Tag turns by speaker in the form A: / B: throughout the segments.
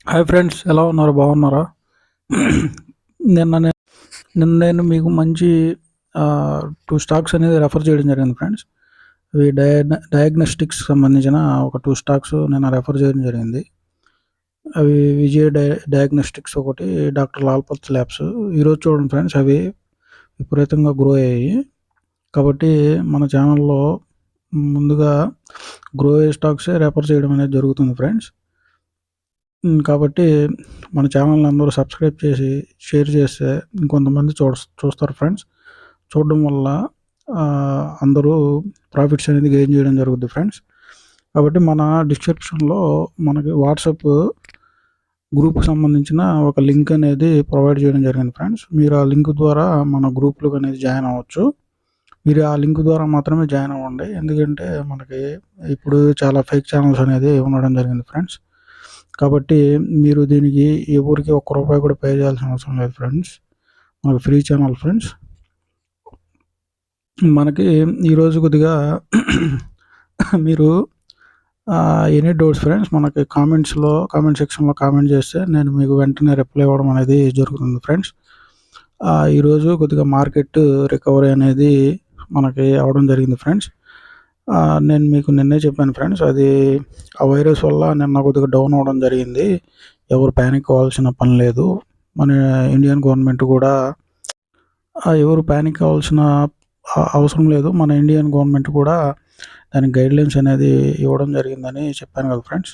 A: Hi friends, ఎలా ఉన్నారు? బాగున్నారా? నిన్న నే- నిన్న నేను మీకు మంచి టూ స్టాక్స్ అనేది రెఫర్ చేయడం జరిగింది ఫ్రెండ్స్. ఇవి డయాగ్నోస్టిక్స్ సంబంధించిన ఒక టూ స్టాక్స్ నేను రెఫర్ చేయడం జరిగింది. అవి విజయ్ డయాగ్నోస్టిక్స్ ఒకటి, డాక్టర్ లాల్ పత్ ల్యాబ్స్. ఈరోజు చూడండి ఫ్రెండ్స్, అవి విపరీతంగా గ్రో అయ్యాయి. కాబట్టి మన ఛానల్లో ముందుగా గ్రో అయ్యే స్టాక్సే రెఫర్ చేయడం అనేది జరుగుతుంది ఫ్రెండ్స్. కాబట్టి మన ఛానల్ని అందరూ సబ్స్క్రైబ్ చేసి షేర్ చేస్తే ఇంకొంతమంది చూస్తారు ఫ్రెండ్స్. చూడడం వల్ల అందరూ ప్రాఫిట్స్ అనేది గెయిన్ చేయడం జరుగుతుంది ఫ్రెండ్స్. కాబట్టి మన డిస్క్రిప్షన్లో మనకి వాట్సాప్ గ్రూప్కి సంబంధించిన ఒక లింక్ అనేది ప్రొవైడ్ చేయడం జరిగింది ఫ్రెండ్స్. మీరు ఆ లింక్ ద్వారా మన గ్రూప్లోకి అనేది జాయిన్ అవ్వచ్చు. మీరు ఆ లింక్ ద్వారా మాత్రమే జాయిన్ అవ్వండి, ఎందుకంటే మనకి ఇప్పుడు చాలా ఫేక్ ఛానల్స్ అనేది ఉండడం జరిగింది ఫ్రెండ్స్. కాబట్టి మీరు దీనికి ఎవరికి ₹1 కూడా పే చేయాల్సిన అవసరం లేదు ఫ్రెండ్స్. మనకి ఫ్రీ ఛానల్ ఫ్రెండ్స్. మనకి ఈరోజు కొద్దిగా మీరు ఎనీ డౌట్స్ ఫ్రెండ్స్ మనకి కామెంట్ సెక్షన్లో కామెంట్ చేస్తే నేను మీకు వెంటనే రిప్లై ఇవ్వడం అనేది జరుగుతుంది ఫ్రెండ్స్. ఈరోజు కొద్దిగా మార్కెట్ రికవరీ అనేది మనకి అవడం జరిగింది ఫ్రెండ్స్. నేను మీకు నిన్నే చెప్పాను ఫ్రెండ్స్, అది ఆ వైరస్ వల్ల నిన్న కొద్దిగా డౌన్ అవ్వడం జరిగింది. ఎవరు ప్యానిక్ అవ్వాల్సిన పని లేదు. మన ఇండియన్ గవర్నమెంట్ కూడా ఎవరు ప్యానిక్ అవ్వాల్సిన అవసరం లేదు. మన ఇండియన్ గవర్నమెంట్ కూడా దానికి గైడ్లైన్స్ అనేది ఇవ్వడం జరిగిందని చెప్పాను కదా ఫ్రెండ్స్.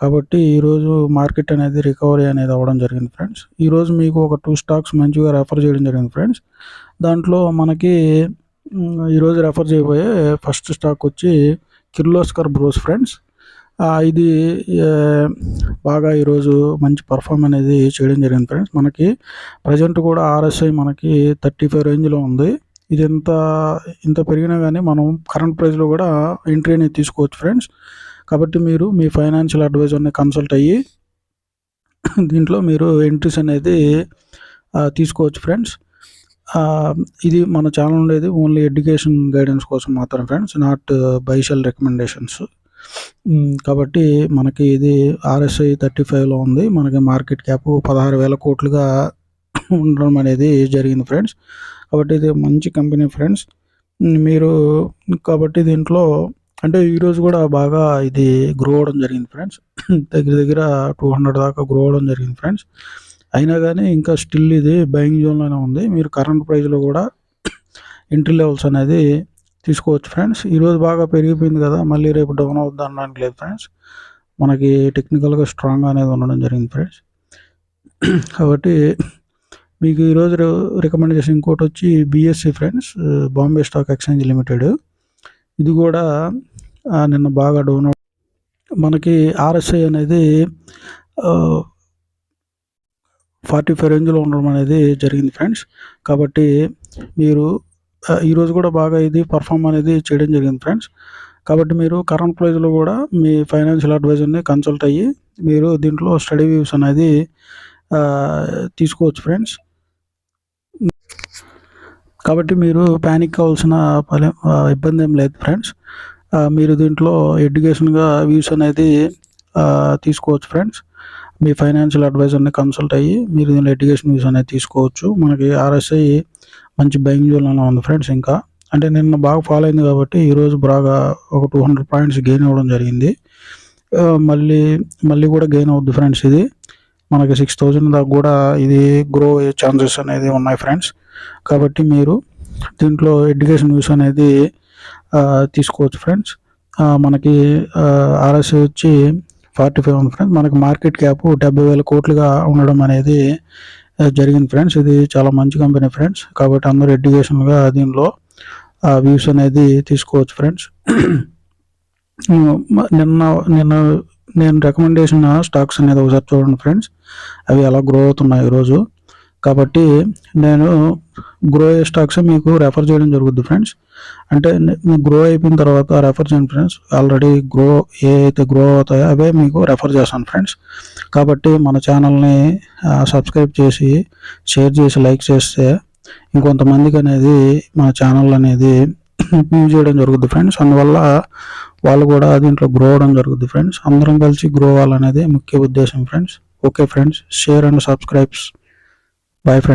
A: కాబట్టి ఈరోజు మార్కెట్ అనేది రికవరీ అనేది అవ్వడం జరిగింది ఫ్రెండ్స్. ఈరోజు మీకు ఒక టూ స్టాక్స్ మంచిగా రెఫర్ చేయడం జరిగింది ఫ్రెండ్స్. దాంట్లో మనకి ఈరోజు రెఫర్ చేయబోయే ఫస్ట్ స్టాక్ వచ్చి కిర్లోస్కర్ బ్రోస్ ఫ్రెండ్స్. ఇది బాగా ఈరోజు మంచి పర్ఫార్మ్ అనేది చేయడం జరిగింది ఫ్రెండ్స్. మనకి ప్రజెంట్ కూడా RSI మనకి 35 రేంజ్లో ఉంది. ఇది ఇంత పెరిగినా కానీ మనం కరెంట్ ప్రైస్లో కూడా ఎంట్రీ అనేది తీసుకోవచ్చు ఫ్రెండ్స్. కాబట్టి మీరు మీ ఫైనాన్షియల్ అడ్వైజర్ని కన్సల్ట్ అయ్యి దీంట్లో మీరు ఎంట్రీస్ అనేది తీసుకోవచ్చు ఫ్రెండ్స్. ఇది మన ఛానల్ ఉండేది ఓన్లీ ఎడ్యుకేషన్ గైడెన్స్ కోసం మాత్రం friends, not buy sell recommendations. కాబట్టి మనకి ఇది RSI 35లో ఉంది. మనకి మార్కెట్ క్యాప్ 16,000 కోట్లుగా ఉండడం అనేది జరిగింది ఫ్రెండ్స్. కాబట్టి ఇది మంచి కంపెనీ ఫ్రెండ్స్. మీరు కాబట్టి దీంట్లో అంటే ఈరోజు కూడా బాగా ఇది గ్రో అవ్వడం జరిగింది ఫ్రెండ్స్. దగ్గర 200 దాకా గ్రో అవ్వడం జరిగింది ఫ్రెండ్స్. అయినా కానీ ఇంకా స్టిల్ ఇది బయింగ్ జోన్లోనే ఉంది. మీరు కరెంట్ ప్రైస్లో కూడా ఎంట్రీ లెవెల్స్ అనేది తీసుకోవచ్చు ఫ్రెండ్స్. ఈరోజు బాగా పెరిగిపోయింది కదా, మళ్ళీ రేపు డౌన్ అవుద్ది అనడానికి లేదు ఫ్రెండ్స్. మనకి టెక్నికల్గా స్ట్రాంగ్ అనేది ఉండడం జరిగింది ఫ్రెండ్స్. కాబట్టి మీకు ఈరోజు రికమెండేషన్ ఇంకోటి వచ్చి BSE friends, Bombay stock exchange limited. ఇది కూడా నిన్న బాగా డౌన్ మనకి RSI అనేది 45 రేంజ్లో ఉండడం అనేది జరిగింది ఫ్రెండ్స్. కాబట్టి మీరు ఈరోజు కూడా బాగా ఇది పర్ఫామ్ అనేది చేయడం జరిగింది ఫ్రెండ్స్. కాబట్టి మీరు కరెంట్ ప్రైస్లో కూడా మీ ఫైనాన్షియల్ అడ్వైజర్ని కన్సల్ట్ అయ్యి మీరు దీంట్లో స్టడీ వ్యూస్ అనేది తీసుకోవచ్చు ఫ్రెండ్స్. కాబట్టి మీరు ప్యానిక్ అవ్వాల్సిన ఇబ్బంది ఏం లేదు ఫ్రెండ్స్. మీరు దీంట్లో ఎడ్యుకేషన్గా వ్యూస్ అనేది తీసుకోవచ్చు ఫ్రెండ్స్. మీ ఫైనాన్షియల్ అడ్వైజర్ని కన్సల్ట్ అయ్యి మీరు దీనిలో ఎడ్యుకేషన్ వ్యూస్ అనేది తీసుకోవచ్చు. మనకి RSI మంచి బయింగ్ జోన్లో ఉంది ఫ్రెండ్స్. ఇంకా అంటే నిన్న బాగా ఫాలో అయింది కాబట్టి ఈరోజు బాగా ఒక 200 పాయింట్స్ గెయిన్ అవ్వడం జరిగింది. మళ్ళీ కూడా గెయిన్ అవుద్ది ఫ్రెండ్స్. ఇది మనకి 6,000 దాకా కూడా ఇది గ్రో అయ్యే ఛాన్సెస్ అనేది ఉన్నాయి ఫ్రెండ్స్. కాబట్టి మీరు దీంట్లో ఎడ్యుకేషన్ వ్యూస్ అనేది తీసుకోవచ్చు ఫ్రెండ్స్. మనకి RSI వచ్చి 45 ఉంది ఫ్రెండ్స్. మనకి మార్కెట్ క్యాప్ 70,000 కోట్లుగా ఉండడం అనేది జరిగింది ఫ్రెండ్స్. ఇది చాలా మంచి కంపెనీ ఫ్రెండ్స్. కాబట్టి అందరూ ఎడ్యుకేషన్గా దీనిలో వ్యూస్ అనేది తీసుకోవచ్చు ఫ్రెండ్స్. నిన్న నేను రికమెండేషన్ స్టాక్స్ అనేది ఒకసారి చూడండి ఫ్రెండ్స్, అవి ఎలా గ్రో అవుతున్నాయి ఈరోజు. కాబట్టి నేను గ్రో అయ్యే స్టాక్స్ మీకు రెఫర్ చేయడం జరుగుతుంది ఫ్రెండ్స్. అంటే గ్రో అయిపోయిన తర్వాత రెఫర్ చేయండి ఫ్రెండ్స్. ఆల్రెడీ ఏ అయితే గ్రో అవుతాయో అవే మీకు రెఫర్ చేస్తాను ఫ్రెండ్స్. కాబట్టి మన ఛానల్ని సబ్స్క్రైబ్ చేసి షేర్ చేసి లైక్ చేస్తే ఇంకొంతమందికి అనేది మన ఛానల్ అనేది వ్యూ చేయడం జరుగుతుంది ఫ్రెండ్స్. అందువల్ల వాళ్ళు కూడా దీంట్లో గ్రో అవ్వడం జరుగుతుంది ఫ్రెండ్స్. అందరం కలిసి గ్రో అవ్వాలనేది ముఖ్య ఉద్దేశం friends. Okay friends, share and subscribes. Bye friends.